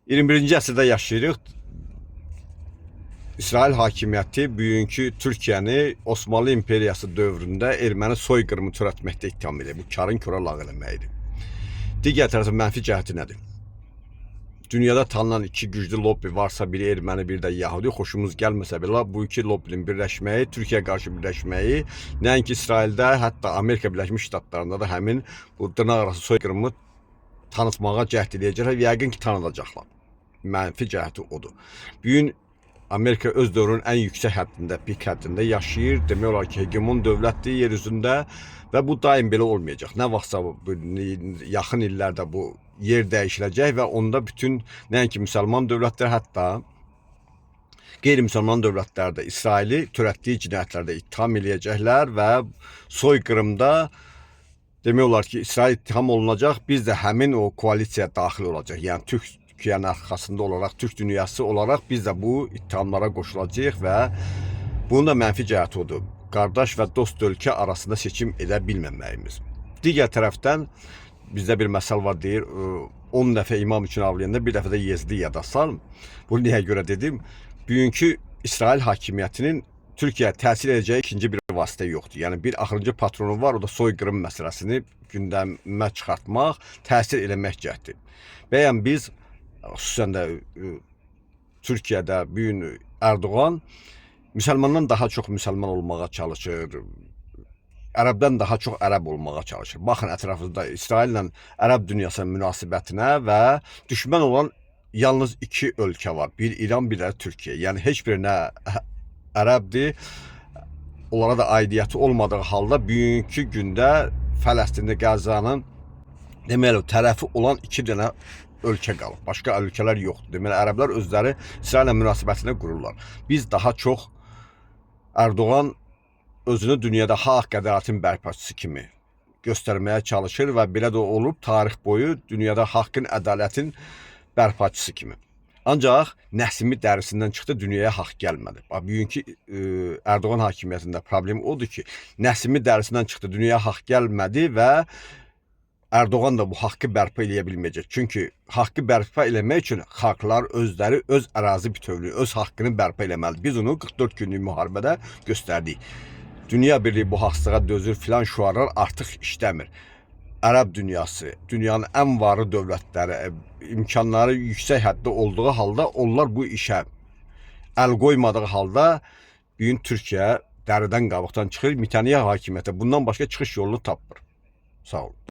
21-ci əsrdə yaşayırıq. İsrail hakimiyyəti bugünkü Türkiyəni Osmanlı İmperiyası dövründə erməni soyqırımı törətməkdə ittiham edir. Bu karın kora lağ eləməkdir. Digər tərəfdən mənfi cəhəti nədir? Dünyada tanınan iki güclü lobbi varsa, biri erməni, bir də Yahudi. Xoşumuz gəlməsə belə bu iki lobbinin birləşməyi, Türkiyəyə qarşı birləşməyi, nəinki İsraildə, hətta Amerika Birləşmiş Ştatlarında da həmin bu dırnaqarası soyqırımı tanıtmağa cəhd edəcəklər. Yəqin ki, tanınacaqlar. Mənfi cəhəti odur. Bugün Amerika öz dövrünün ən yüksək həddində, pik həddində yaşayır. Demək olar ki, hegemon dövlətdir yer üzündə və bu daim belə olmayacaq. Nə vaxtsa yaxın illərdə bu yer dəyişiləcək və onda bütün nəinki müsəlman dövlətlər, hətta qeyri-müsəlman dövlətlər də İsraili törətdiyi cinayətlərdə ittiham eləyəcəklər və soyqırımda demək olar ki, İsrail ittiham olunacaq. Biz də həmin o koalisiyaya daxil olacaq. Yəni Türkiyənin arxasında olaraq, Türk dünyası olaraq biz də bu ittihamlara qoşulacağıq və bunun da mənfi cəhəti odur. Qardaş və dost ölkə arasında seçim edə bilməməyimiz. Digər tərəfdən bizdə bir məsəl var, deyir 10 dəfə imam üçün avlayanda bir dəfə də Yezdi yada sal. Bu niyə görə dedim? Bugünkü İsrail hakimiyyətinin Türkiyəyə təsir edəcəyi ikinci bir vasitə yoxdur. Yəni bir axırıncı patronu var, o da soyqırım məsələsini gündəmə çıxartmaq, təsir eləmək cəhdi. Bəyən biz, xüsusən də Türkiyədə bugün Erdoğan müsəlmandan daha çox müsəlman olmağa çalışır. Ərəbdən daha çox ərəb olmağa çalışır. Baxın ətrafınızda İsraillə ərəb dünyasının münasibətinə və düşmən olan yalnız iki ölkə var. Bir İran, bir də Türkiyə. Yəni heç birinə ərəbdir. Onlara da aidiyyəti olmadığı halda bugünkü gündə Fələstində, Qəzzanın deməli tərəfi olan iki dənə ölkə qalıb. Başqa ölkələr yoxdur. Deməli ərəblər özləri İsraillə münasibətini qururlar. Biz daha çox Erdoğan özünü dünyada haqq ədalətin bərpaçısı kimi göstərməyə çalışır və belə də olub tarix boyu dünyada haqqın, ədalətin bərpaçısı kimi. Ancaq Nəsimi dərisindən çıxdı, dünyaya haqq gəlmədi. Bugünkü Erdoğan hakimiyyətində problem odur ki, Nəsimi dərisindən çıxdı, dünyaya haqq gəlmədi və Erdoğan da bu haqqı bərpa eləyə bilməyəcək. Çünki haqqı bərpa eləmək üçün xalqlar özləri öz ərazi bütövlüyü, öz haqqını bərpa eləməlidir. Biz onu 44 günlük müharibədə göstərdik. Dünya birliyi bu haqsığa dözür filan şüarlar artıq işləmir. Ərəb dünyası, dünyanın ən varlı dövlətləri, imkanları yüksək həddə olduğu halda onlar bu işə əl qoymadığı halda bugün Türkiyə dəridən qabıqdan çıxır. Netanyahu hakimiyyəti bundan başqa çıxış yolunu tapmır. Sağ olun.